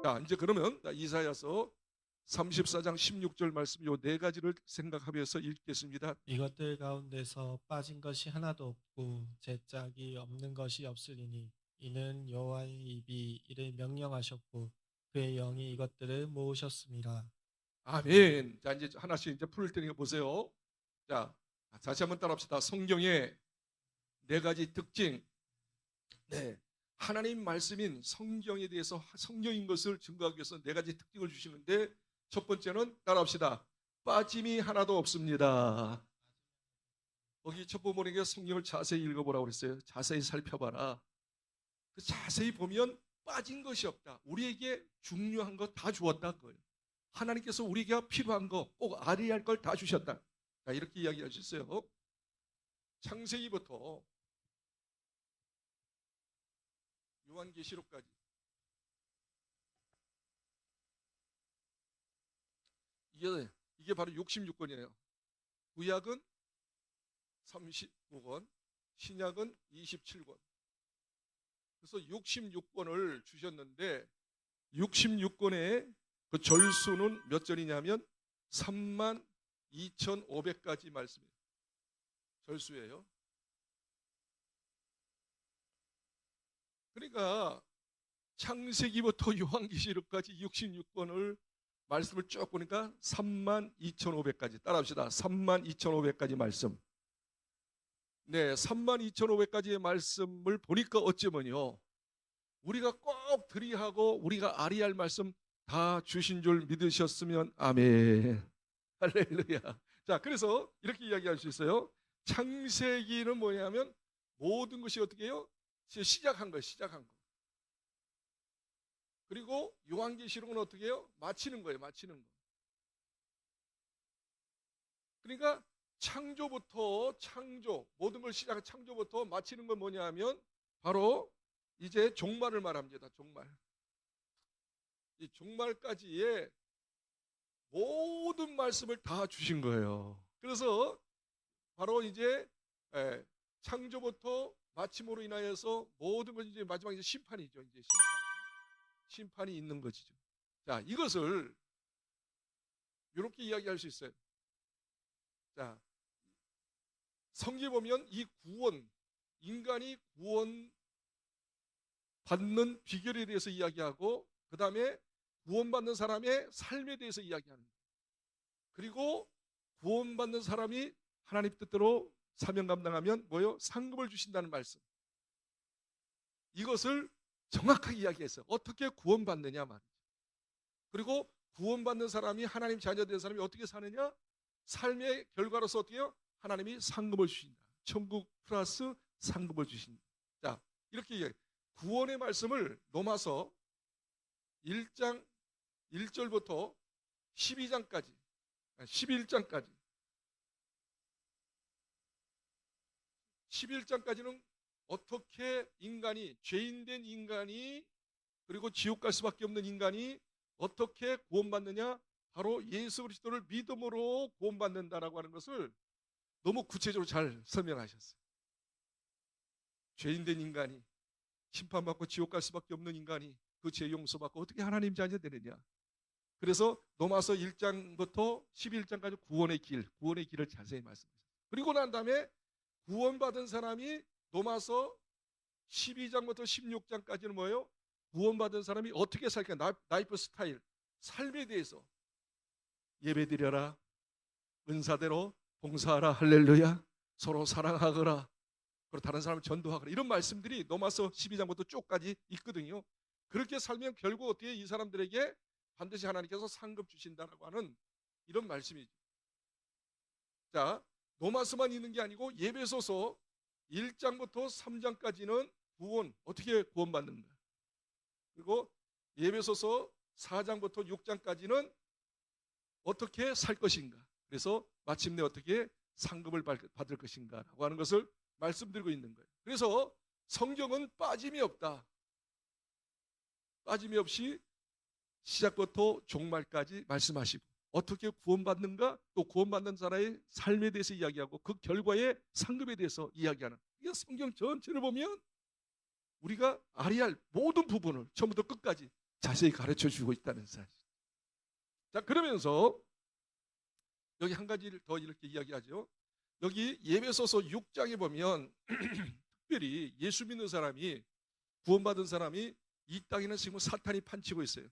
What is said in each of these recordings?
자, 이제 그러면 이사야서 34장 16절 말씀 요 네 가지를 생각하면서 읽겠습니다. 이것들 가운데서 빠진 것이 하나도 없고 제 짝이 없는 것이 없으리니 이는 여호와의 입이 이를 명령하셨고 그의 영이 이것들을 모으셨습니다. 아멘. 자, 이제 하나씩 이제 풀 테니까 보세요. 자, 다시 한번 따라합시다. 성경의 네 가지 특징. 네. 하나님 말씀인 성경에 대해서 성경인 것을 증거하기 위해서 네 가지 특징을 주시는데 첫 번째는 따라합시다. 빠짐이 하나도 없습니다. 거기 첫 부분에게 성경을 자세히 읽어보라고 그랬어요. 자세히 살펴봐라. 그 자세히 보면 빠진 것이 없다. 우리에게 중요한 거 다 주었다 그거예요. 하나님께서 우리에게 필요한 거, 꼭 알아야 할 걸 다 주셨다. 자, 이렇게 이야기하셨어요. 창세기부터 요한계시록까지 이게 바로 66권이에요. 구약은 39권, 신약은 27권. 그래서 66권을 주셨는데 66권의 그 절수는 몇 절이냐면 32,500가지 말씀이에요. 절수예요. 그러니까 창세기부터 요한계시록까지 66권을 말씀을 쭉 보니까 32,500가지. 따라합시다. 32,500가지 말씀. 네, 32,500가지의 말씀을 보니까 어쩌면요, 우리가 꼭 들이하고 우리가 알아야 할 말씀 다 주신 줄 믿으셨으면 아멘. 할렐루야. 자, 그래서 이렇게 이야기할 수 있어요. 창세기는 뭐냐면 모든 것이 어떻게 해요? 시작한 거예요. 시작한 거. 그리고 요한계시록은 어떻게 해요? 마치는 거예요. 마치는 거. 그러니까 창조부터 모든 걸 시작한 창조부터 마치는 건 뭐냐 하면 바로 이제 종말을 말합니다. 종말. 이 종말까지의 모든 말씀을 다 주신 거예요. 그래서 바로 이제 창조부터 마침으로 인하여서 모든 것이 이제 마지막에 심판이죠. 이제 심판이 있는 것이죠. 자, 이것을 이렇게 이야기할 수 있어요. 자, 성경에 보면 이 구원, 인간이 구원 받는 비결에 대해서 이야기하고 그 다음에 구원받는 사람의 삶에 대해서 이야기하는 거예요. 그리고 구원받는 사람이 하나님 뜻대로 사명 감당하면 뭐요? 상급을 주신다는 말씀. 이것을 정확하게 이야기했어요. 어떻게 구원받느냐 말이죠. 그리고 구원받는 사람이 하나님 자녀된 사람이 어떻게 사느냐? 삶의 결과로서 어떻게 해요? 하나님이 상급을 주신다. 천국 플러스 상급을 주신다. 자, 이렇게 이야기. 구원의 말씀을 로마서 1장 1절부터 12장까지 11장까지 11장까지는 어떻게 인간이, 죄인된 인간이, 그리고 지옥 갈 수밖에 없는 인간이 어떻게 구원받느냐? 바로 예수 그리스도를 믿음으로 구원받는다라고 하는 것을 너무 구체적으로 잘 설명하셨어요. 죄인된 인간이, 심판받고 지옥 갈 수밖에 없는 인간이 그 죄 용서받고 어떻게 하나님 자녀 되느냐? 그래서 로마서 1장부터 11장까지 구원의 길을 자세히 말씀하셨어요. 그리고 난 다음에 구원받은 사람이 로마서 12장부터 16장까지는 뭐예요? 구원받은 사람이 어떻게 살까? 라이프 스타일, 삶에 대해서 예배드려라, 은사대로 봉사하라, 할렐루야, 서로 사랑하거라, 그리고 다른 사람을 전도하거라, 이런 말씀들이 로마서 12장부터 쭉까지 있거든요. 그렇게 살면 결국 어떻게 이 사람들에게 반드시 하나님께서 상급 주신다라고 하는 이런 말씀이죠. 자, 로마서만 있는 게 아니고 예배소서 1장부터 3장까지는 구원, 어떻게 구원받는가. 그리고 예배소서 4장부터 6장까지는 어떻게 살 것인가. 그래서 마침내 어떻게 상급을 받을 것인가라고 하는 것을 말씀드리고 있는 거예요. 그래서 성경은 빠짐이 없다. 빠짐이 없이 시작부터 종말까지 말씀하시고 어떻게 구원받는가, 또 구원받는 자의 삶에 대해서 이야기하고 그 결과의 상급에 대해서 이야기하는, 이 성경 전체를 보면 우리가 알아야 할 모든 부분을 처음부터 끝까지 자세히 가르쳐 주고 있다는 사실. 자, 그러면서 여기 한 가지를 더 이렇게 이야기하죠. 여기 예배소서 6장에 보면 특별히 예수 믿는 사람이, 구원받은 사람이 이 땅에는 지금 사탄이 판치고 있어요.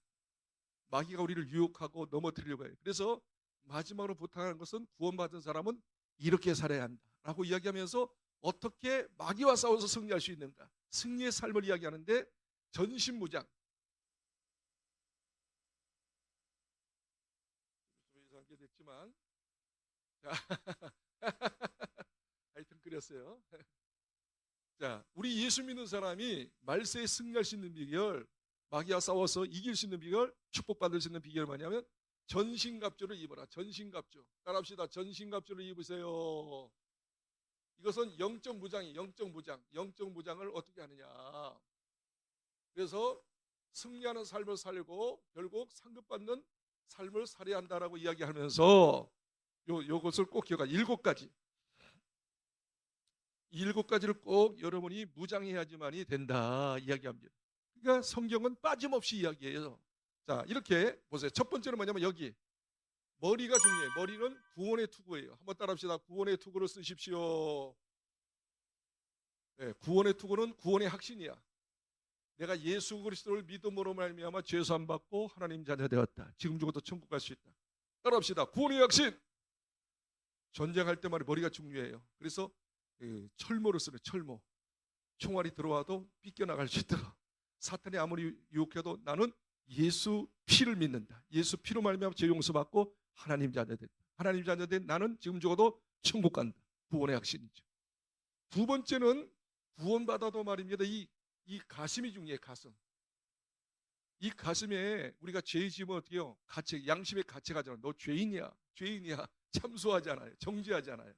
마귀가 우리를 유혹하고 넘어뜨리려고 해요. 그래서 마지막으로 부탁하는 것은 구원받은 사람은 이렇게 살아야 한다라고 이야기하면서 어떻게 마귀와 싸워서 승리할 수 있는가, 승리의 삶을 이야기하는데 전신무장. 좀 이상하게 됐지만, 자, 하여튼 그랬어요. 자, 우리 예수 믿는 사람이 말세에 승리할 수 있는 비결, 마귀와 싸워서 이길 수 있는 비결, 축복받을 수 있는 비결은 뭐냐면 전신갑주를 입어라. 전신갑주. 따라합시다. 전신갑주를 입으세요. 이것은 영적 무장이, 영적 무장. 영적 무장을 어떻게 하느냐. 그래서 승리하는 삶을 살고 결국 상급받는 삶을 살아야 한다라고 이야기하면서 요것을 꼭 기억하. 7가지. 7가지를 꼭 여러분이 무장해야지만이 된다 이야기합니다. 그러니까 성경은 빠짐없이 이야기해요. 자, 이렇게 보세요. 첫 번째는 뭐냐면 여기 머리가 중요해요. 머리는 구원의 투구예요. 한번 따라합시다. 구원의 투구를 쓰십시오. 네, 구원의 투구는 구원의 확신이야. 내가 예수 그리스도를 믿음으로 말미암아 죄 사함 받고 하나님 자녀 되었다. 지금 죽어도 천국 갈 수 있다. 따라합시다. 구원의 확신. 전쟁할 때 말이 머리가 중요해요. 그래서 철모를 쓰는 철모. 총알이 들어와도 삐껴나갈 수 있도록, 사탄이 아무리 유혹해도 나는 예수 피를 믿는다. 예수 피로 말미암아 죄 용서받고 하나님 자녀 된다. 하나님 자녀 된 나는 지금 죽어도 천국 간다. 구원의 확신이죠. 두 번째는 구원받아도 말입니다. 이 가슴이 중요해. 가슴. 이 가슴에 우리가 죄 지으면 어떻게 해요? 가책, 양심의 가책 하잖아요. 너 죄인이야. 죄인이야. 참소하지 않아요. 정죄하지 않아요.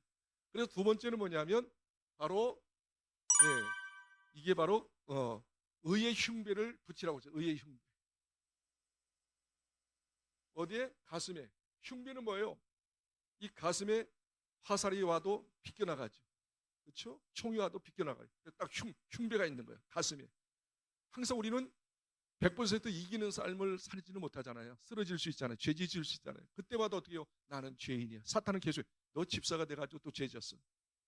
그래서 두 번째는 뭐냐면 바로 이게 바로 의의 흉배를 붙이라고 했어요. 의의 흉배. 어디에? 가슴에. 흉배는 뭐예요? 이 가슴에 화살이 와도 비껴나가죠. 그렇죠? 총이 와도 비껴나가요. 딱 흉배가 있는 거예요. 가슴에. 항상 우리는 100% 이기는 삶을 살지는 못하잖아요. 쓰러질 수 있잖아요. 죄 지을 수 있잖아요. 그때마다 어떻게 해요? 나는 죄인이야. 사탄은 계속 너 집사가 돼가지고 또 죄 졌어.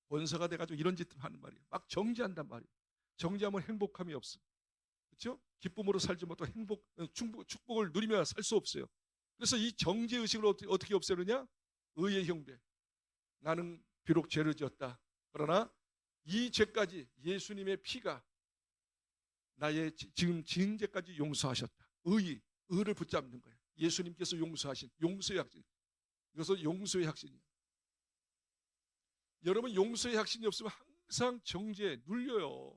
권사가 돼가지고 이런 짓을 하는 말이에요. 막 정죄한단 말이에요. 정죄하면 행복함이 없어. 그렇죠? 기쁨으로 살지 못하고 축복을 누리며 살 수 없어요. 그래서 이 정죄의식을 어떻게 없애느냐? 의의 흉배. 나는 비록 죄를 지었다. 그러나 이 죄까지 예수님의 피가 나의 지금 지은 죄까지 용서하셨다. 의를 붙잡는 거예요. 예수님께서 용서하신 용서의 확신. 이것은 용서의 확신이에요. 여러분, 용서의 확신이 없으면 항상 정죄에 눌려요.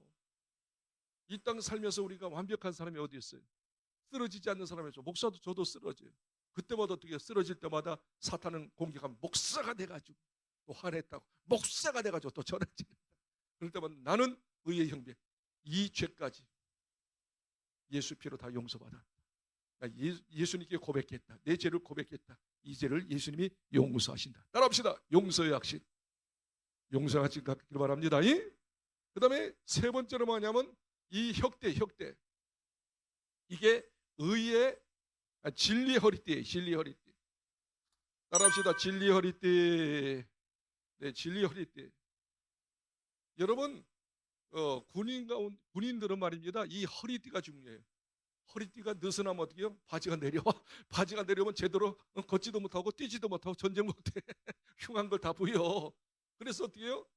이 땅 살면서 우리가 완벽한 사람이 어디 있어요? 쓰러지지 않는 사람이죠. 목사도 저도 쓰러져요. 그때마다 어떻게 쓰러질 때마다 사탄은 공격하면 목사가 돼가지고 또 화냈다고, 목사가 돼가지고 또 전해지는. 그럴 때마다 나는 의의 형배. 이 죄까지 예수 피로 다 용서받아. 예수님께 고백했다. 내 죄를 고백했다. 이 죄를 예수님이 용서하신다. 따라합시다. 용서의 확신. 용서의 확신 갖기를 바랍니다. 그 다음에 세 번째로 뭐냐면 이 혁대. 이게 의의 진리의 허리띠예요. 진리의 허리띠. 따라합시다. 진리의 허리띠. 네, 진리의 허리띠. 여러분, 군인들은 말입니다. 이 허리띠가 중요해요. 허리띠가 느슨하면 어떻게 해요? 바지가 내려와. 바지가 내려오면 제대로 걷지도 못하고 뛰지도 못하고 전쟁 못해. 흉한 걸 다 보여. 그래서 어떻게 해요?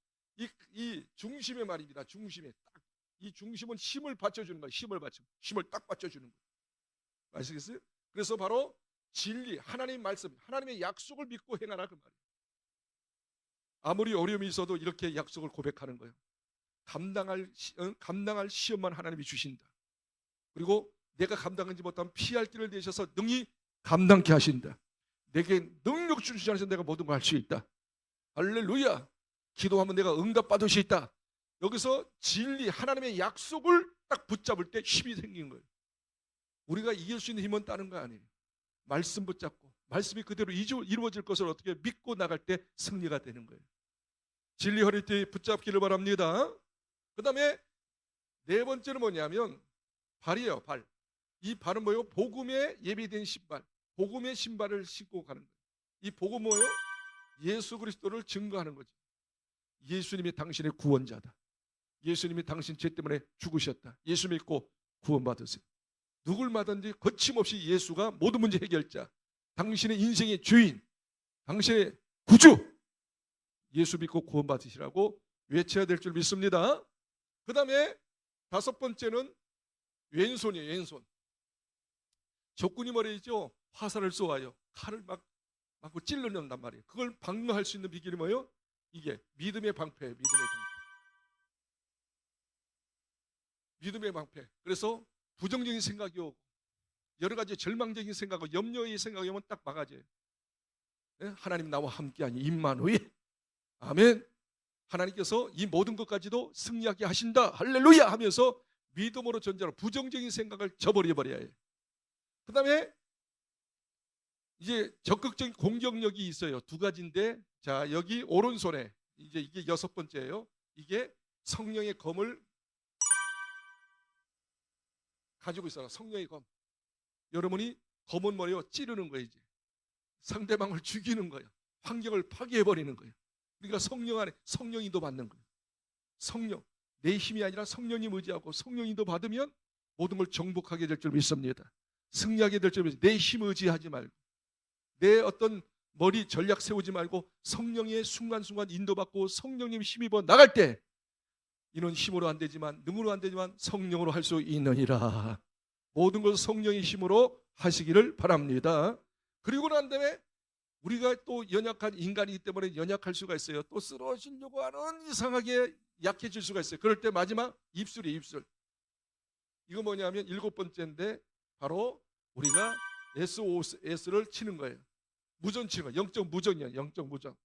이 중심에 말입니다. 중심에 딱. 이 중심은 힘을 받쳐주는 거예요. 힘을 딱 받쳐주는 거예요. 아시겠어요? 그래서 바로 진리, 하나님 말씀, 하나님의 약속을 믿고 행하라 그 말이에요. 아무리 어려움이 있어도 이렇게 약속을 고백하는 거예요. 감당할 시험만 하나님이 주신다. 그리고 내가 감당하지 못하면 피할 길을 내셔서 능히 감당케 하신다. 내게 능력 주시지 않으셔서 내가 모든 걸 할 수 있다. 할렐루야. 기도하면 내가 응답받을 수 있다. 여기서 진리, 하나님의 약속을 딱 붙잡을 때 힘이 생긴 거예요. 우리가 이길 수 있는 힘은 다른 거 아니에요. 말씀 붙잡고 말씀이 그대로 이루어질 것을 어떻게 믿고 나갈 때 승리가 되는 거예요. 진리 허리띠 붙잡기를 바랍니다. 그 다음에 네 번째는 뭐냐면 발이에요. 발. 이 발은 뭐예요? 복음에 예비된 신발, 복음의 신발을 신고 가는 거예요. 이 복음 뭐예요? 예수 그리스도를 증거하는 거죠. 예수님이 당신의 구원자다. 예수님이 당신 죄 때문에 죽으셨다. 예수 믿고 구원받으세요. 누굴 받든지 거침없이 예수가 모든 문제 해결자, 당신의 인생의 주인, 당신의 구주, 예수 믿고 구원받으시라고 외쳐야 될 줄 믿습니다. 그 다음에 다섯 번째는 왼손이에요. 왼손. 적군이 말이죠, 화살을 쏘아요. 칼을 막 맞고 찔러낸단 말이에요. 그걸 방어할 수 있는 비결이 뭐예요? 이게 믿음의 방패예요. 믿음의 방패. 믿음의 방패. 그래서 부정적인 생각이 오고 여러 가지 절망적인 생각하고 염려의 생각이 오면 딱 막아져요. 네? 하나님 나와 함께하니 임마누엘. 아멘. 하나님께서 이 모든 것까지도 승리하게 하신다. 할렐루야 하면서 믿음으로 전제하는 부정적인 생각을 저버려버려야 해요. 그 다음에 이제 적극적인 공격력이 있어요. 두 가지인데, 자, 여기 오른손에 이제 이게 여섯 번째예요. 이게 성령의 검을 가지고 있어요. 성령의 검. 여러분이 검은 머리로 찌르는 거예요. 이제 상대방을 죽이는 거예요. 환경을 파괴해버리는 거예요. 그러니까 성령 안에 성령 인도 받는 거예요. 성령, 내 힘이 아니라 성령님 의지하고 성령 인도 받으면 모든 걸 정복하게 될 줄 믿습니다. 승리하게 될 줄 믿습니다. 내 힘 의지하지 말고, 내 어떤 머리 전략 세우지 말고 성령의 순간순간 인도받고 성령님 힘입어 나갈 때, 이는 힘으로 안 되지만, 능으로 안 되지만 성령으로 할 수 있느니라. 모든 것을 성령의 힘으로 하시기를 바랍니다. 그리고 난 다음에 우리가 또 연약한 인간이기 때문에 연약할 수가 있어요. 또 쓰러지려고 하는, 이상하게 약해질 수가 있어요. 그럴 때 마지막 입술이에요. 입술. 이거 뭐냐면 일곱 번째인데, 바로 우리가 SOS를 치는 거예요. 무전 치는 거예요. 영적 무전이에요. 영적 무전.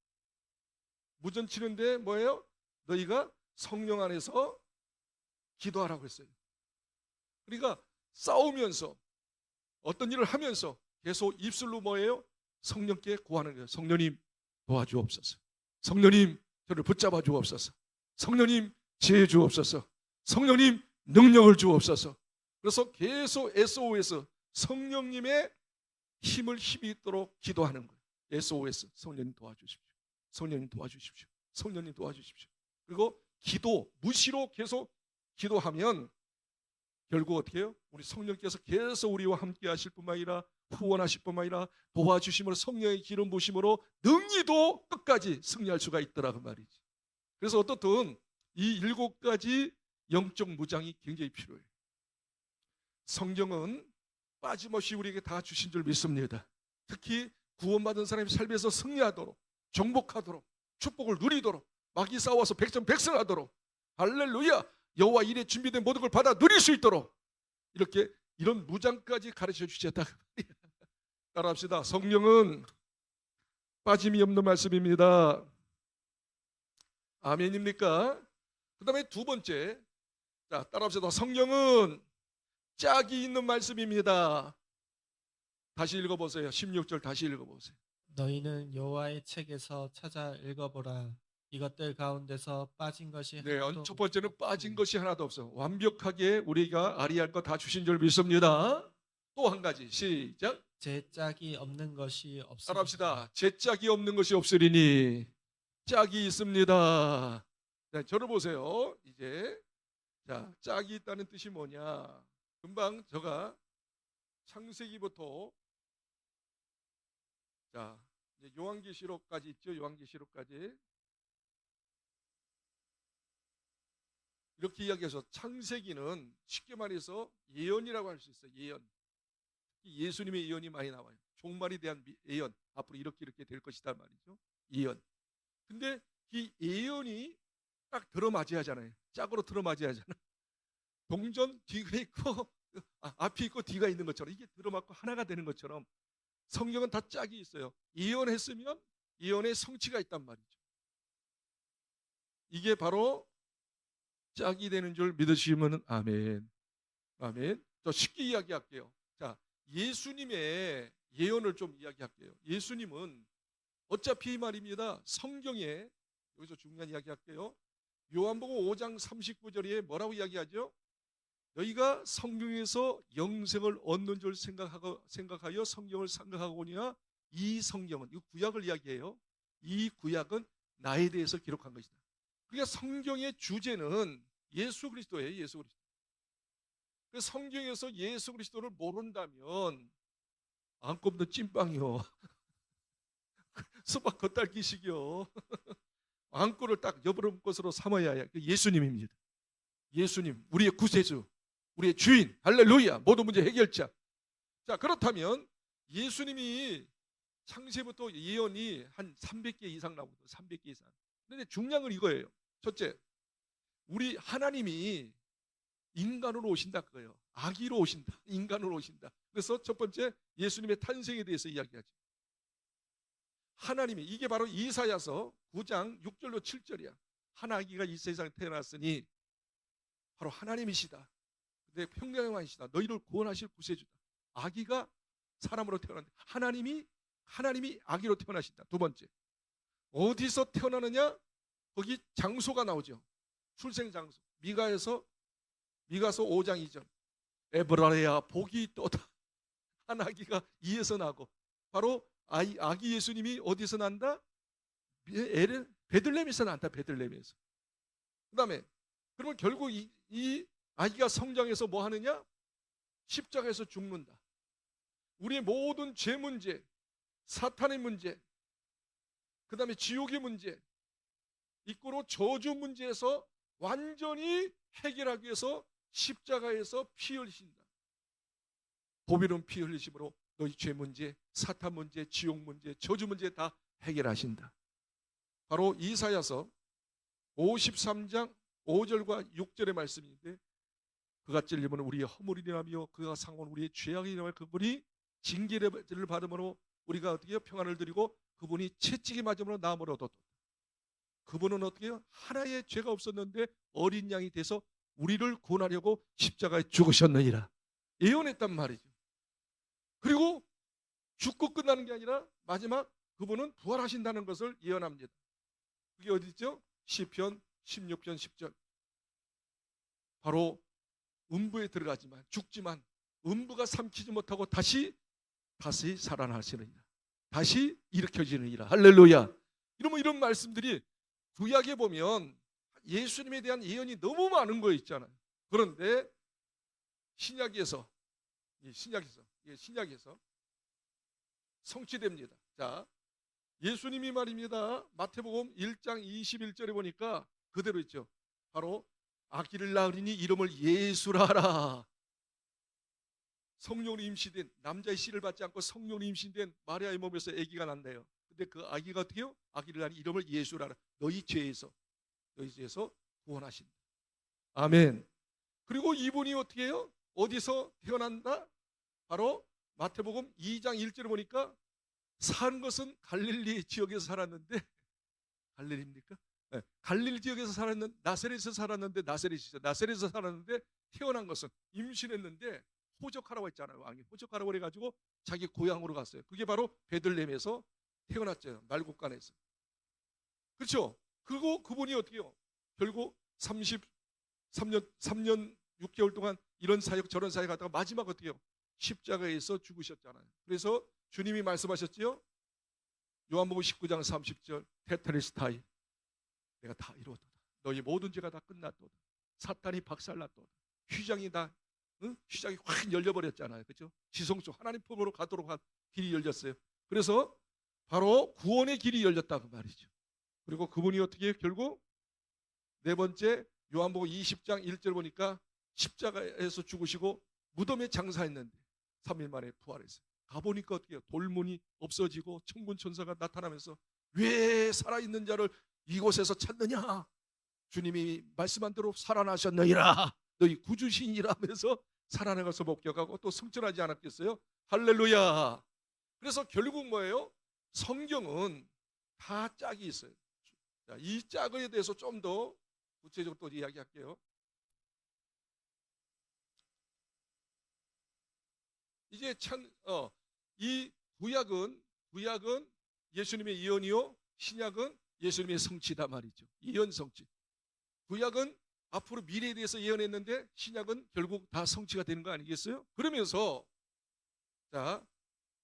무전 치는데 뭐예요? 너희가 성령 안에서 기도하라고 했어요. 그러니까 싸우면서 어떤 일을 하면서 계속 입술로 뭐예요? 성령께 구하는 거예요. 성령님 도와주옵소서. 성령님 저를 붙잡아 주옵소서. 성령님 지혜 주옵소서. 성령님 능력을 주옵소서. 그래서 계속 SOS, 성령님의 힘을 힘있도록 기도하는 거예요. SOS, 성령님 도와주십시오. 성령님 도와주십시오. 성령님 도와주십시오. 그리고 기도, 무시로 계속 기도하면 결국 어떻게 해요? 우리 성령께서 계속 우리와 함께 하실 뿐만 아니라 후원하실 뿐만 아니라 도와주심으로, 성령의 기름 부심으로 능히도 끝까지 승리할 수가 있더라 그 말이지. 그래서 어떻든 이 일곱 가지 영적 무장이 굉장히 필요해요. 성경은 빠짐없이 우리에게 다 주신 줄 믿습니다. 특히 구원받은 사람이 삶에서 승리하도록, 정복하도록, 축복을 누리도록, 마귀 싸워서 백전백승하도록, 할렐루야, 여호와 일에 준비된 모든 걸 받아 누릴 수 있도록 이렇게 이런 무장까지 가르쳐 주셨다. 따라합시다. 성령은 빠짐이 없는 말씀입니다. 아멘입니까? 그 다음에 두 번째, 자, 따라합시다. 성령은 짝이 있는 말씀입니다. 다시 읽어보세요. 16절 다시 읽어보세요. 너희는 여호와의 책에서 찾아 읽어보라. 이것들 가운데서 빠진 것이 네, 하나도 첫 번째는 없고 빠진 것이 하나도 없어. 완벽하게 우리가 아리할 거 다 주신 줄 믿습니다. 또 한 가지, 시작. 제 짝이 없는 것이 없으리니. 따라합시다. 제 짝이 없는 것이 없으리니 짝이 있습니다. 자, 저를 보세요. 이제 자, 짝이 있다는 뜻이 뭐냐? 금방 제가 창세기부터, 자, 이제 요한계시록까지 있죠. 요한계시록까지 이렇게 이야기해서, 창세기는 쉽게 말해서 예언이라고 할 수 있어요. 예언. 예수님의 예언이 많이 나와요. 종말에 대한 예언, 앞으로 이렇게 될 것이다 말이죠. 예언. 근데 이 예언이 딱 들어맞아야 하잖아요. 짝으로 들어맞아야 하잖아. 동전 뒤가 있고 앞이 있고 뒤가 있는 것처럼, 이게 들어맞고 하나가 되는 것처럼 성경은 다 짝이 있어요. 예언했으면 예언의 성취가 있단 말이죠. 이게 바로 짝이 되는 줄 믿으시면 아멘. 아멘. 저 쉽게 이야기할게요. 자, 예수님의 예언을 좀 이야기할게요. 예수님은 어차피 말입니다. 성경에, 여기서 중요한 이야기 할게요. 요한복음 5장 39절에 뭐라고 이야기하죠? 너희가 성경에서 영생을 얻는 줄 생각하여 성경을 생각하고니와 이 성경은, 이 구약을 이야기해요. 이 구약은 나에 대해서 기록한 것이다. 그러니까 성경의 주제는 예수 그리스도예요. 예수 그리스도. 성경에서 예수 그리스도를 모른다면 안 꼽는 찐빵이요. 수박 겉핥기식이요. 안고를 딱 여부름 것으로 삼아야 해. 예수님입니다. 예수님, 우리의 구세주, 우리의 주인, 할렐루야, 모든 문제 해결자. 자, 그렇다면 예수님이 창세부터 예언이 한 300개 이상 나오거든요. 300개 이상. 그런데 중요한 건 이거예요. 첫째, 우리 하나님이 인간으로 오신다 그거예요. 아기로 오신다. 인간으로 오신다. 그래서 첫 번째, 예수님의 탄생에 대해서 이야기하죠. 하나님이, 이게 바로 이사야서 9장 6절로 7절이야. 한 아기가 이 세상에 태어났으니 바로 하나님이시다. 근데 평강왕이시다. 너희를 구원하실 구세주다. 아기가 사람으로 태어났는데 하나님이 아기로 태어나신다. 두 번째, 어디서 태어나느냐? 거기 장소가 나오죠. 출생 장소. 미가서 5장 2절. 에브라레야 복이 있도다. 한 아기가 이에서 나고, 바로 아기 예수님이 어디서 난다? 베들레헴에서 난다. 베들레헴에서. 그 다음에 그러면 결국 이 아기가 성장해서 뭐 하느냐? 십자가에서 죽는다. 우리의 모든 죄 문제, 사탄의 문제, 그 다음에 지옥의 문제, 이꼬로 저주 문제에서 완전히 해결하기 위해서 십자가에서 피 흘리신다. 보배로운 피 흘리심으로 너희 죄 문제, 사탄 문제, 지옥 문제, 저주 문제 다 해결하신다. 바로 이사야서 53장 5절과 6절의 말씀인데, 그가 찔림은 우리의 허물이라며 그가 상한 우리의 죄악이라며 그분이 징계를 받음으로 우리가 어떻게 해요? 평안을 드리고 그분이 채찍이 맞음으로 나음을 얻었다. 그분은 어떻게 해요? 하나의 죄가 없었는데 어린 양이 돼서 우리를 구원하려고 십자가에 죽으셨느니라. 예언했단 말이죠. 그리고 죽고 끝나는 게 아니라 마지막 그분은 부활하신다는 것을 예언합니다. 그게 어디 있죠? 시편 16편 10절. 바로 음부에 들어가지만 죽지만 음부가 삼키지 못하고 다시 살아나시느니라. 다시 일으켜지느니라. 할렐루야. 이런 말씀들이 구약에 보면 예수님에 대한 예언이 너무 많은 거 있잖아요. 그런데 신약에서 성취됩니다. 자, 예수님이 말입니다. 마태복음 1장 21절에 보니까 그대로 있죠. 바로 아기를 낳으리니 이름을 예수라 하라. 성령으로 임신된, 남자의 씨를 받지 않고 성령으로 임신된 마리아의 몸에서 아기가 난대요. 근데 그 아기가 어떻게 해요? 아기를 낳으니 이름을 예수라 하라. 너희 죄에서 구원하신다. 아멘. 그리고 이분이 어떻게 해요? 어디서 태어난다? 바로 마태복음 2장 1절에 보니까 산 것은 갈릴리 지역에서 살았는데, 갈릴리입니까? 네. 갈릴리 지역에서 살았는데 나사렛에서 살았는데 태어난 것은, 임신했는데 호적하라고 했잖아요. 왕이 호적하라고 해가지고 자기 고향으로 갔어요. 그게 바로 베들레헴에서 태어났죠. 말국간에서. 그렇죠? 그리고 그분이 어떻게 해요? 결국 3년 6개월 동안 이런 사역 저런 사역 하다가 마지막 어떻게 해요? 십자가에서 죽으셨잖아요. 그래서 주님이 말씀하셨지요. 요한복음 19장 30절. 테텔레스타이, 내가 다 이루었도다. 너희 모든 죄가 다 끝났도다. 사탄이 박살났도다. 휘장이 확 열려버렸잖아요. 그렇죠? 지성소 하나님 품으로 가도록 한 길이 열렸어요. 그래서 바로 구원의 길이 열렸다 그 말이죠. 그리고 그분이 어떻게 해요? 결국 네 번째 요한복음 20장 1절 보니까 십자가에서 죽으시고 무덤에 장사했는데 3일 만에 부활했어요. 가보니까 어떻게 해요? 돌문이 없어지고 천군 천사가 나타나면서 왜 살아있는 자를 이곳에서 찾느냐? 주님이 말씀한 대로 살아나셨느니라. 너희 구주신이라 하면서 살아나가서 목격하고 또 승천하지 않았겠어요? 할렐루야. 그래서 결국 뭐예요? 성경은 다 짝이 있어요. 자, 이 짝에 대해서 좀 더 구체적으로 또 이야기할게요. 이제 이 구약은 예수님의 예언이요, 신약은 예수님의 성취다 말이죠. 예언 성취. 구약은 앞으로 미래에 대해서 예언했는데 신약은 결국 다 성취가 되는 거 아니겠어요? 그러면서 자,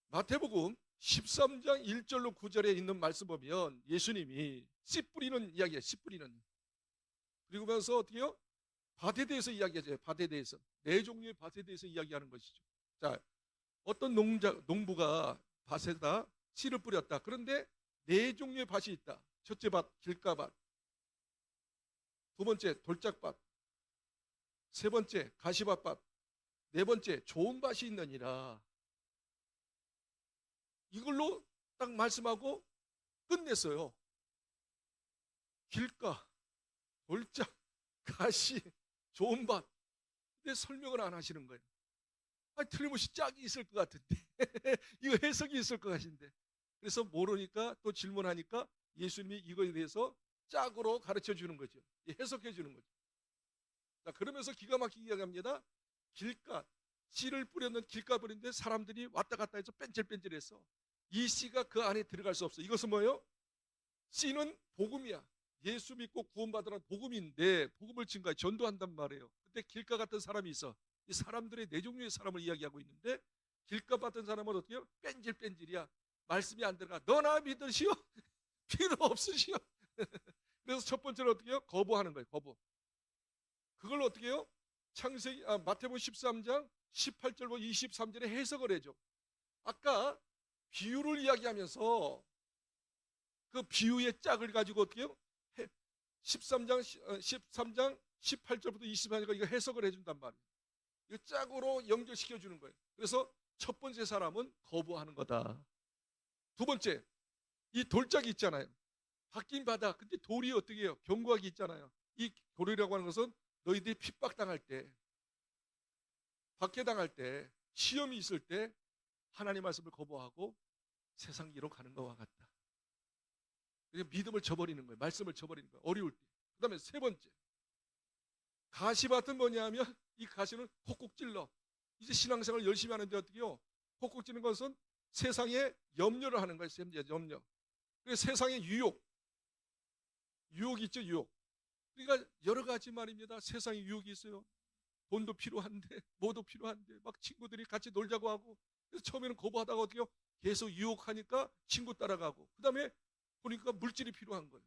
마태복음 13장 1절로 9절에 있는 말씀 보면 예수님이 씨 뿌리는 이야기야, 씨 뿌리는. 그리고 나서 어떻게 해요? 밭에 대해서 이야기하죠. 밭에 대해서. 네 종류의 밭에 대해서 이야기하는 것이죠. 자, 어떤 농부가 밭에다 씨를 뿌렸다. 그런데 네 종류의 밭이 있다. 첫째 밭, 길가밭. 두 번째, 돌짝밭. 세 번째, 가시밭밭. 네 번째, 좋은 밭이 있느니라. 이걸로 딱 말씀하고 끝냈어요. 길가, 돌짝, 가시, 좋은 밭. 근데 설명을 안 하시는 거예요. 틀림없이 짝이 있을 것 같은데 이거 해석이 있을 것 같은데, 그래서 모르니까 또 질문하니까 예수님이 이거에 대해서 짝으로 가르쳐 주는 거죠. 해석해 주는 거죠. 자, 그러면서 기가 막히게 이야기합니다. 길가, 씨를 뿌렸는 길가버린데 사람들이 왔다 갔다 해서 뺀질뺀질해서 이 씨가 그 안에 들어갈 수 없어. 이것은 뭐예요? 씨는 복음이야. 예수 믿고 구원받으라는 복음인데 복음을 증거해 전도한단 말이에요. 근데 길가 같은 사람이 있어. 이 사람들의 네 종류의 사람을 이야기하고 있는데, 길가 같은 사람은 어떻게 해요? 뺀질뺀질이야. 말씀이 안 들어가. 너나 믿으시오. 필요 없으시오. 그래서 첫 번째로 어떻게 해요? 거부하는 거예요. 거부. 그걸 어떻게 해요? 마태복음 13장 18절부터 23절에 해석을 해줘. 아까 비유를 이야기하면서 그 비유의 짝을 가지고 어떻게 해요? 13장 18절부터 23절까지 이거 해석을 해준단 말이에요. 이거 짝으로 연결시켜 주는 거예요. 그래서 첫 번째 사람은 거부하는 거다. 두 번째, 이 돌짝이 있잖아요. 받긴 받아. 근데 돌이 어떻게 해요? 견고하게 있잖아요. 이 돌이라고 하는 것은 너희들이 핍박당할 때, 박해당할 때, 시험이 있을 때 하나님 말씀을 거부하고 세상 길로 가는 것과 같다. 믿음을 저버리는 거예요. 말씀을 저버리는 거예요. 어려울 때. 그 다음에 세 번째, 가시밭은 뭐냐면 이 가시는 콕콕 찔러. 이제 신앙생활을 열심히 하는데 어떻게 해요? 콕콕 찌는 것은 세상에 염려를 하는 거예요. 염려. 그래서 세상의 유혹이 있죠. 유혹. 그러니까 여러 가지 말입니다. 세상에 유혹이 있어요. 돈도 필요한데 뭐도 필요한데 막 친구들이 같이 놀자고 하고, 그래서 처음에는 거부하다가 어떻게 해요? 계속 유혹하니까 친구 따라가고, 그 다음에 보니까 물질이 필요한 거예요.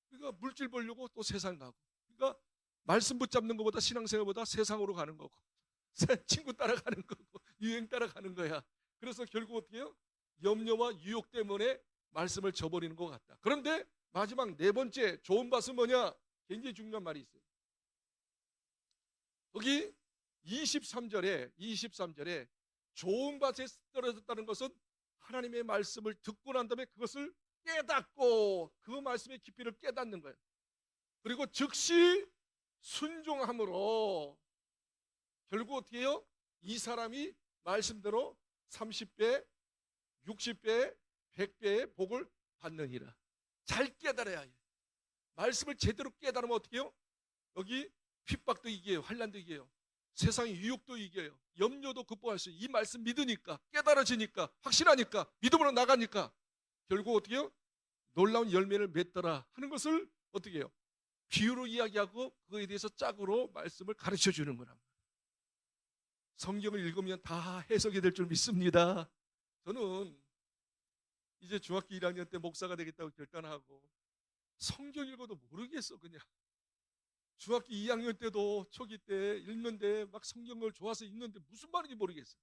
그러니까 물질 벌려고 또 세상 가고, 그러니까 말씀 붙잡는 것보다 신앙생활보다 세상으로 가는 거고 친구 따라가는 거고 유행 따라가는 거야. 그래서 결국 어떻게 해요? 염려와 유혹 때문에 말씀을 저버리는 것 같다. 그런데 마지막 네 번째 좋은 밭은 뭐냐? 굉장히 중요한 말이 있어요. 여기 23절에 좋은 밭에 떨어졌다는 것은 하나님의 말씀을 듣고 난 다음에 그것을 깨닫고 그 말씀의 깊이를 깨닫는 거예요. 그리고 즉시 순종함으로 결국 어떻게 해요? 이 사람이 말씀대로 30배, 60배, 100배의 복을 받느니라. 잘 깨달아야 해요. 말씀을 제대로 깨달으면 어떻게 해요? 여기 핍박도 이겨요. 환난도 이겨요. 세상의 유혹도 이겨요. 염려도 극복할 수 있어요. 이 말씀 믿으니까, 깨달아지니까, 확실하니까, 믿음으로 나가니까 결국 어떻게 해요? 놀라운 열매를 맺더라 하는 것을 어떻게 해요? 비유로 이야기하고 그거에 대해서 짝으로 말씀을 가르쳐 주는 거랍니다. 성경을 읽으면 다 해석이 될 줄 믿습니다. 저는 이제 중학교 1학년 때 목사가 되겠다고 결단하고 성경 읽어도 모르겠어. 그냥 중학교 2학년 때도 초기 때 읽는데 막 성경을 좋아서 읽는데 무슨 말인지 모르겠어.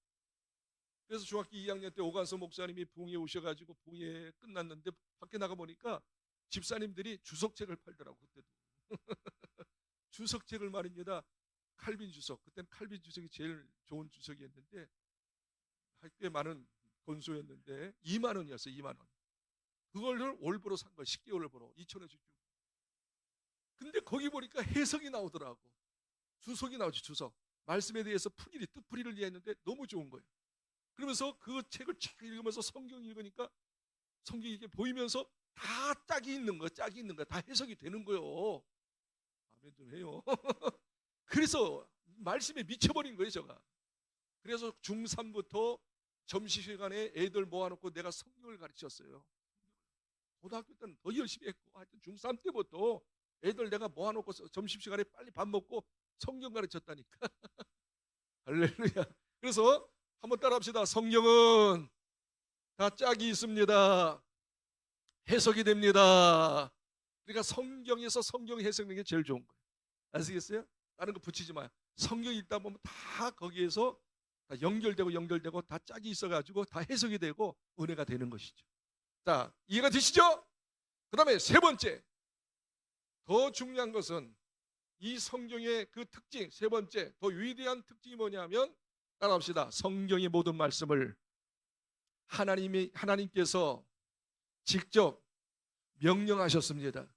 그래서 중학교 2학년 때 오간서 목사님이 부흥회 오셔가지고 부흥회 끝났는데 밖에 나가보니까 집사님들이 주석책을 팔더라고. 그때도 주석책을 말입니다. 칼빈 주석. 그때는 칼빈 주석이 제일 좋은 주석이었는데 꽤 많은 권수였는데 2만 원이었어요. 2만 원. 그걸 월보로 산 거예요. 10개월보로 2,000원씩 주고. 근데 거기 보니까 해석이 나오더라고. 주석이 나오지. 주석. 말씀에 대해서 뜻풀이를 이해했는데 너무 좋은 거예요. 그러면서 그 책을 쫙 읽으면서 성경 읽으니까 성경이 이렇게 보이면서 다 짝이 있는 거야. 짝이 있는 거야. 다 해석이 되는 거예요. 아멘 좀 해요. 그래서 말씀에 미쳐버린 거예요. 제가. 그래서 중3부터 점심시간에 애들 모아놓고 내가 성경을 가르쳤어요. 고등학교 때는 더 열심히 했고 하여튼 중3 때부터 애들 내가 모아놓고 점심시간에 빨리 밥 먹고 성경 가르쳤다니까. 할렐루야. 그래서 한번 따라합시다. 성경은 다 짝이 있습니다. 해석이 됩니다. 그러니까 성경에서 성경 해석하는 게 제일 좋은 거예요. 아시겠어요? 다른 거 붙이지 마요. 성경 읽다 보면 다 거기에서 다 연결되고 다 짝이 있어가지고 다 해석이 되고 은혜가 되는 것이죠. 자, 이해가 되시죠? 그 다음에 세 번째, 더 중요한 것은 이 성경의 그 특징, 세 번째 더 위대한 특징이 뭐냐면, 따라합시다. 성경의 모든 말씀을 하나님께서 직접 명령하셨습니다.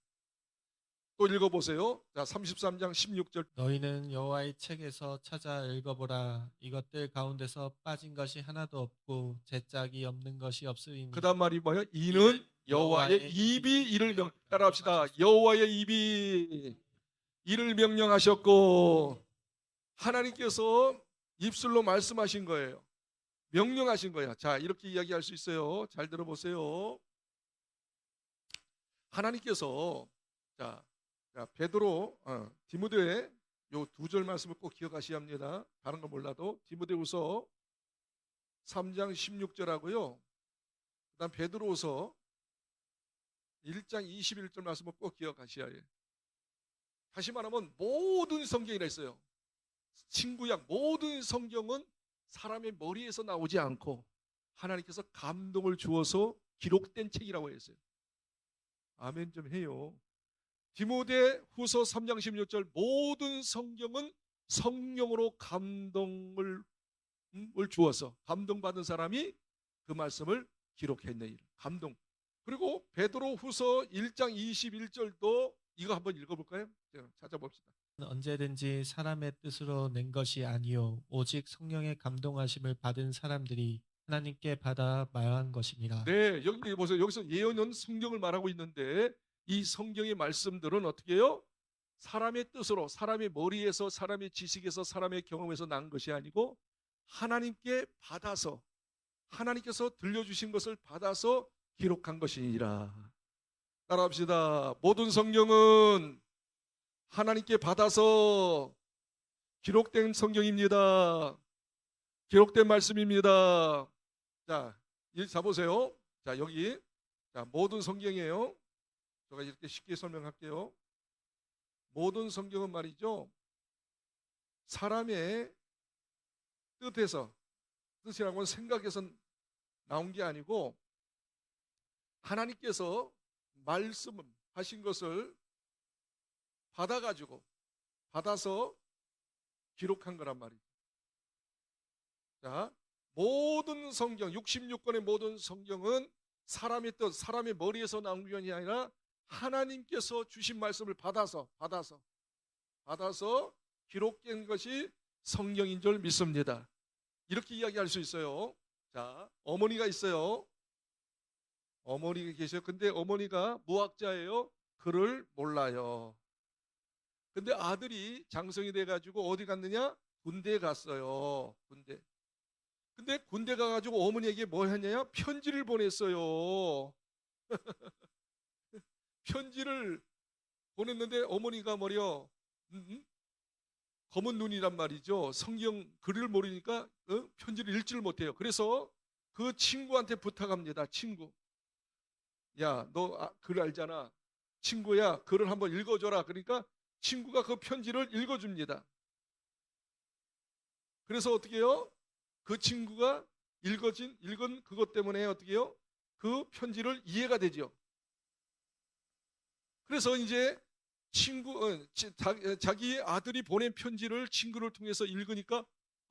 또 읽어보세요. 자, 33장 16절. 너희는 여호와의 책에서 찾아 읽어보라. 이것들 가운데서 빠진 것이 하나도 없고 제 짝이 없는 것이 없으리니. 그 다음 말이 뭐예요? 이는 여호와의 입이 이를 따라합시다. 여호와의 입이 이를 명령하셨고, 하나님께서 입술로 말씀하신 거예요. 명령하신 거예요. 자, 이렇게 이야기할 수 있어요. 잘 들어보세요. 하나님께서 자 베드로 디모데 요 두 절 말씀을 꼭 기억하셔야 합니다. 다른 거 몰라도 디모데후서 3장 16절하고요. 그다음 베드로후서 1장 21절 말씀을 꼭 기억하셔야 해요. 다시 말하면 모든 성경이라 했어요. 친구야, 모든 성경은 사람의 머리에서 나오지 않고 하나님께서 감동을 주어서 기록된 책이라고 했어요. 아멘 좀 해요. 디모데후서 3장 16절 모든 성경은 성령으로 감동을 주어서 감동받은 사람이 그 말씀을 기록했네. 감동. 그리고 베드로후서 1장 21절도 이거 한번 읽어볼까요? 찾아봅시다. 언제든지 사람의 뜻으로 낸 것이 아니요 오직 성령의 감동하심을 받은 사람들이 하나님께 받아 말한 것입니다. 네, 여기 보세요. 여기서 예언은 성경을 말하고 있는데 이 성경의 말씀들은 어떻게 해요? 사람의 뜻으로, 사람의 머리에서, 사람의 지식에서, 사람의 경험에서 난 것이 아니고 하나님께 받아서, 하나님께서 들려주신 것을 받아서 기록한 것이니라. 따라합시다. 모든 성경은 하나님께 받아서 기록된 성경입니다. 기록된 말씀입니다. 자, 보세요. 자, 여기 자, 모든 성경이에요. 제가 이렇게 쉽게 설명할게요. 모든 성경은 말이죠, 사람의 뜻이라고는 생각해서 나온 게 아니고 하나님께서 말씀하신 것을 받아서 기록한 거란 말이죠. 자, 모든 성경, 66권의 모든 성경은 사람의 뜻, 사람의 머리에서 나온 게 아니라 하나님께서 주신 말씀을 받아서 기록된 것이 성경인 줄 믿습니다. 이렇게 이야기할 수 있어요. 자, 어머니가 있어요. 어머니가 계셔요. 근데 어머니가 무학자예요. 글을 몰라요. 근데 아들이 장성이 돼가지고 어디 갔느냐? 군대에 갔어요. 근데 군대 가가지고 어머니에게 뭐 했냐면 편지를 보냈어요. 편지를 보냈는데 어머니가 뭐래요? 검은 눈이란 말이죠. 성경 글을 모르니까 편지를 읽지를 못해요. 그래서 그 친구한테 부탁합니다. 친구, 야, 너 글 알잖아. 친구야, 글을 한번 읽어줘라. 그러니까 친구가 그 편지를 읽어줍니다. 그래서 어떻게 해요? 그 친구가 읽은 그것 때문에 어떻게 해요? 그 편지를 이해가 되죠. 그래서 이제 자기 아들이 보낸 편지를 친구를 통해서 읽으니까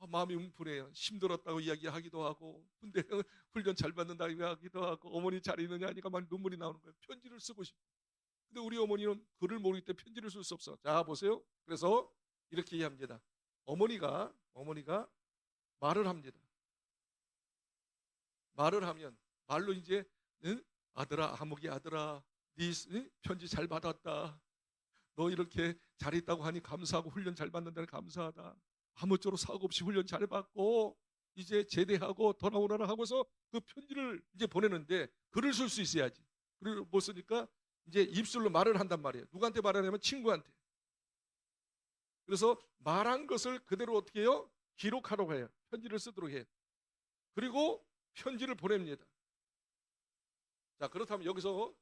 마음이 웅푸해요. 힘들었다고 이야기하기도 하고, 근데 훈련 잘 받는다고 이야기하기도 하고, 어머니 잘 있느냐 하니까 막 눈물이 나오는 거예요. 편지를 쓰고 싶어. 근데 우리 어머니는 글을 모르기 때문에 편지를 쓸 수 없어. 자, 보세요. 그래서 이렇게 이해합니다. 어머니가 말을 합니다. 말을 하면 말로 이제 아들아, 아무기 아들아, 네 편지 잘 받았다. 너 이렇게 잘했다고 하니 감사하고 훈련 잘 받는다니 감사하다. 아무쪼록 사고 없이 훈련 잘 받고 이제 제대하고 돌아오너라 하고서 그 편지를 이제 보내는데 글을 쓸 수 있어야지. 글을 못 쓰니까 이제 입술로 말을 한단 말이에요. 누구한테 말하냐면 친구한테. 그래서 말한 것을 그대로 어떻게 해요? 기록하라고 해요. 편지를 쓰도록 해요. 그리고 편지를 보냅니다. 자, 그렇다면 여기서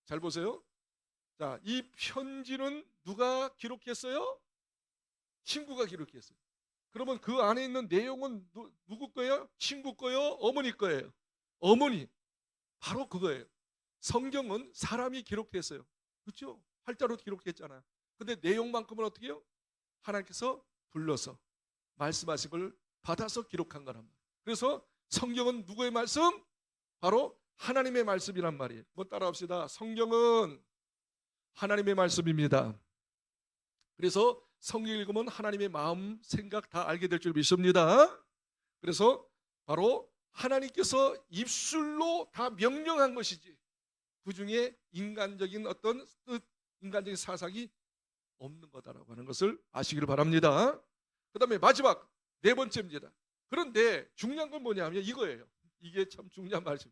잘 보세요. 자, 이 편지는 누가 기록했어요? 친구가 기록했어요. 그러면 그 안에 있는 내용은 누구 거예요? 친구 거예요? 어머니 거예요? 어머니. 바로 그거예요. 성경은 사람이 기록했어요. 그렇죠? 활자로 기록했잖아요. 근데 내용만큼은 어떻게 해요? 하나님께서 불러서 말씀하신 걸 받아서 기록한 거란 말이에요. 그래서 성경은 누구의 말씀? 바로 하나님의 말씀이란 말이에요. 뭐 따라합시다. 성경은 하나님의 말씀입니다. 그래서 성경 읽으면 하나님의 마음, 생각 다 알게 될 줄 믿습니다. 그래서 바로 하나님께서 입술로 다 명령한 것이지 그 중에 인간적인 어떤 뜻, 인간적인 사상이 없는 거다라고 하는 것을 아시기를 바랍니다. 그 다음에 마지막 네 번째입니다. 그런데 중요한 건 뭐냐면 이거예요. 이게 참 중요한 말씀.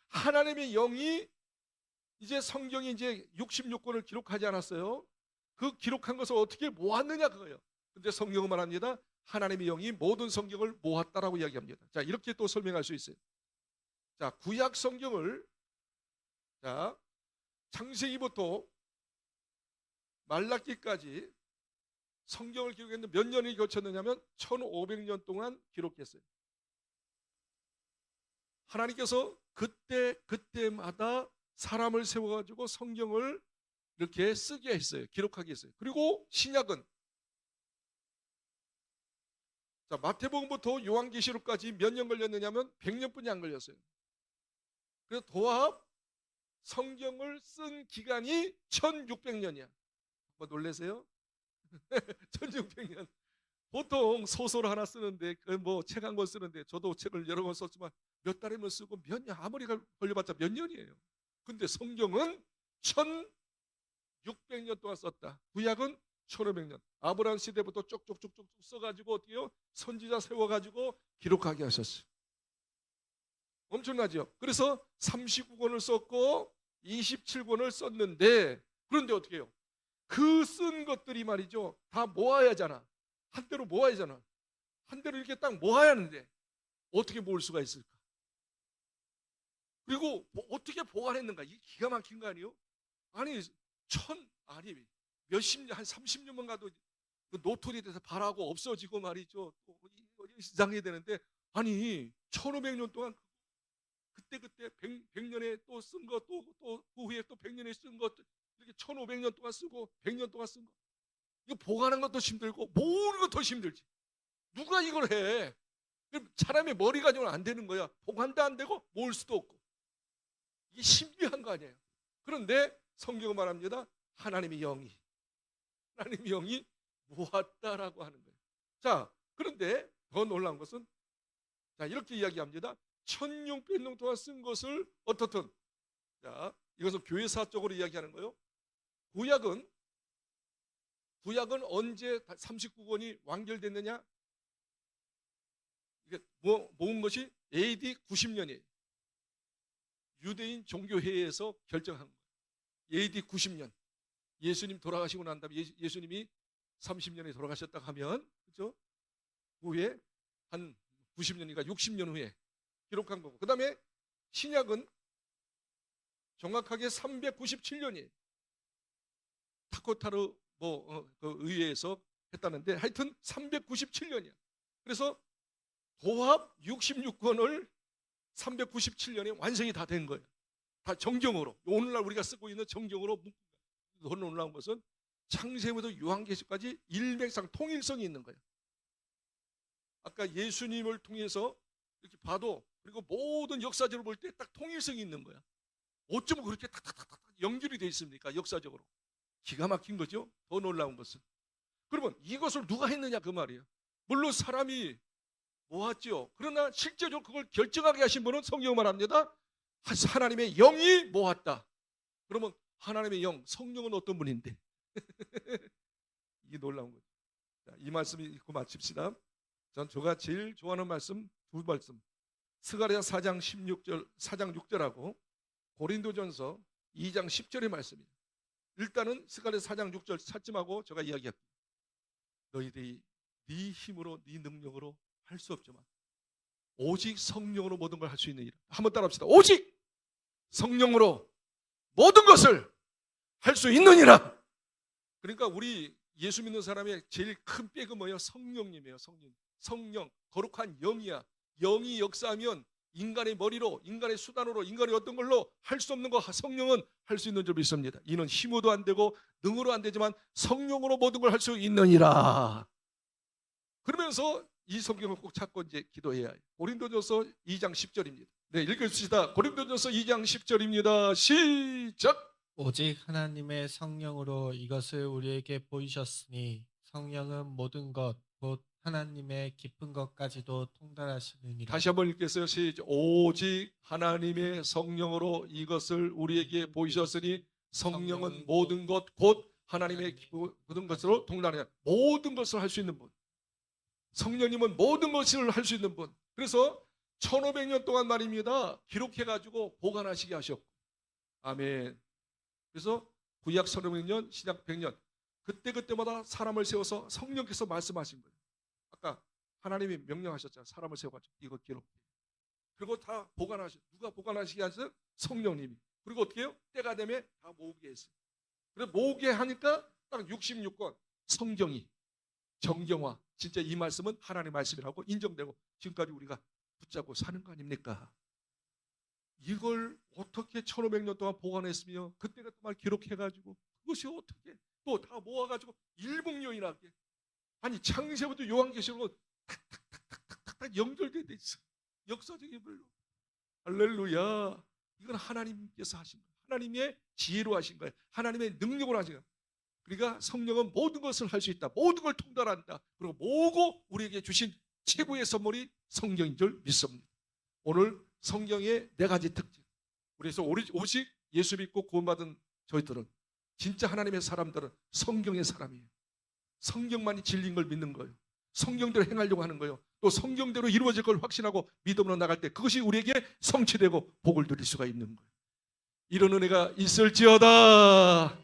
하나님의 영이 이제 성경이 이제 66권을 기록하지 않았어요. 그 기록한 것을 어떻게 모았느냐 그거예요. 근데 성경은 말합니다. 하나님의 영이 모든 성경을 모았다라고 이야기합니다. 자, 이렇게 또 설명할 수 있어요. 자, 구약 성경을 자, 창세기부터 말라기까지 성경을 기록했는데 몇 년이 거쳤느냐면 1500년 동안 기록했어요. 하나님께서 그때마다 사람을 세워가지고 성경을 이렇게 쓰게 했어요. 기록하게 했어요. 그리고 신약은 자, 마태복음부터 요한계시록까지 몇 년 걸렸느냐면 100년뿐이 안 걸렸어요. 그래서 도합 성경을 쓴 기간이 1600년이야. 뭐 놀라세요? 1600년. 보통 소설 하나 쓰는데 뭐 책 한 권 쓰는데 저도 책을 여러 권 썼지만 몇 달이면 쓰고 몇 년 아무리 걸려봤자 몇 년이에요. 근데 성경은 1600년 동안 썼다. 구약은 1500년. 아브라함 시대부터 쪽쪽쪽쪽 써가지고 어떻게 해요? 선지자 세워가지고 기록하게 하셨어요. 엄청나죠? 그래서 39권을 썼고 27권을 썼는데 그런데 어떻게 해요? 그 쓴 것들이 말이죠. 다 모아야 하잖아. 한대로 모아야 하잖아. 한대로 이렇게 딱 모아야 하는데 어떻게 모을 수가 있을까? 그리고 어떻게 보관했는가? 이게 기가 막힌 거 아니에요? 아니 몇십 년, 한 30년만 가도 그 노틀이 돼서 발하고 없어지고 말이죠. 또 이상해야 되는데 아니 1500년 동안 그때 100년에 또 쓴 것, 또 그 후에 또 100년에 쓴 것 이렇게 1500년 동안 쓰고 100년 동안 쓴 거 이거 보관하는 것도 힘들고 모으는 것도 힘들지. 누가 이걸 해? 사람의 머리 가지고는 안 되는 거야. 보관도 안 되고 모을 수도 없고 이게 신비한 거 아니에요. 그런데 성경은 말합니다. 하나님의 영이 모았다라고 하는 거예요. 자, 그런데 더 놀라운 것은 자, 이렇게 이야기합니다. 1600년 동안 쓴 것을 어떻든 자, 이것은 교회사적으로 이야기하는 거예요. 구약은 언제 39권이 완결됐느냐? 이게 모은 것이 AD 90년이에요. 유대인 종교회의에서 결정한 거예요. AD 90년. 예수님 돌아가시고 난 다음에 예수님이 30년에 돌아가셨다고 하면 그렇죠? 후에 한 90년인가 60년 후에 기록한 거고. 그다음에 신약은 정확하게 397년이에요. 타코타르 그 의회에서 했다는데 하여튼 397년이야. 그래서 도합 66권을 397년에 완성이 다 된 거예요. 다 정경으로. 오늘날 우리가 쓰고 있는 정경으로 더 놀라운 것은 창세기부터 요한계시록까지 일맥상 통일성이 있는 거예요. 아까 예수님을 통해서 이렇게 봐도 그리고 모든 역사적으로 볼 때 딱 통일성이 있는 거야. 어쩌면 그렇게 탁탁탁탁 연결이 돼 있습니까? 역사적으로. 기가 막힌 거죠. 더 놀라운 것은. 그러면 이것을 누가 했느냐 그 말이에요. 물론 사람이 모았죠. 그러나 실제적으로 그걸 결정하게 하신 분은 성경을 말합니다. 하나님의 영이 모았다. 그러면 하나님의 영, 성령은 어떤 분인데? 이게 놀라운 거죠. 자, 이 말씀 읽고 마칩시다. 제가 제일 좋아하는 말씀 두 말씀. 스가랴 4장 6절하고 고린도전서 2장 10절의 말씀입니다. 일단은 스가랴 4장 6절 찾지 말고 제가 이야기할게요. 너희들이 네 힘으로 네 능력으로 할 수 없지만 오직 성령으로 모든 걸 할 수 있는 일. 한번 따라합시다. 오직 성령으로 모든 것을 할 수 있느니라. 그러니까 우리 예수 믿는 사람의 제일 큰 빽은 뭐예요? 성령님이에요. 성령 거룩한 영이야. 영이 역사하면 인간의 머리로, 인간의 수단으로, 인간의 어떤 걸로 할 수 없는 거 성령은 할 수 있는 줄 믿습니다. 이는 힘으로도 안 되고 능으로 안 되지만 성령으로 모든 걸 할 수 있느니라. 그러면서 이 성경을 꼭 찾고 이제 기도해야 해요. 고린도전서 2장 10절입니다. 네, 읽읍시다. 고린도전서 2장 10절입니다. 시작. 오직 하나님의 성령으로 이것을 우리에게 보이셨으니 성령은 모든 것 곧 하나님의 깊은 것까지도 통달하시느니라. 다시 한번 읽겠어요. 시작. 오직 하나님의 성령으로 이것을 우리에게 보이셨으니 성령은 모든 것 곧 하나님의 모든 것으로 통달하느니라. 모든 것을 할 수 있는 분. 성령님은 모든 것을 할 수 있는 분. 그래서 1500년 동안 말입니다. 기록해가지고 보관하시게 하셨고. 아멘. 그래서 구약 1500년, 신약 100년. 그때마다 사람을 세워서 성령께서 말씀하신 거예요. 아까 하나님이 명령하셨잖아요. 사람을 세워가지고 이거 기록해. 그리고 다 보관하셨어요. 누가 보관하시게 하셨어요? 성령님이. 그리고 어떻게 해요? 때가 되면 다 모으게 했어요. 그래서 모으게 하니까 딱 66권 성경이 정경화. 진짜 이 말씀은 하나님의 말씀이라고 인정되고 지금까지 우리가 붙잡고 사는 거 아닙니까? 이걸 어떻게 1500년 동안 보관했으며 그때가 말 기록해가지고 그것이 어떻게 또 다 모아가지고 일북요인하게 아니 창세부터 요한계시록은 탁탁탁탁탁탁 연결되어 있어. 역사적인 불로. 할렐루야. 이건 하나님께서 하신 거예요. 하나님의 지혜로 하신 거예요. 하나님의 능력으로 하신 거예요. 그러니까 성령은 모든 것을 할 수 있다. 모든 걸 통달한다. 그리고 모으고 우리에게 주신 최고의 선물이 성경인 줄 믿습니다. 오늘 성경의 4가지 특징. 그래서 오직 예수 믿고 구원받은 저희들은 진짜 하나님의 사람들은 성경의 사람이에요. 성경만이 진리인 걸 믿는 거예요. 성경대로 행하려고 하는 거예요. 또 성경대로 이루어질 걸 확신하고 믿음으로 나갈 때 그것이 우리에게 성취되고 복을 누릴 수가 있는 거예요. 이런 은혜가 있을지어다.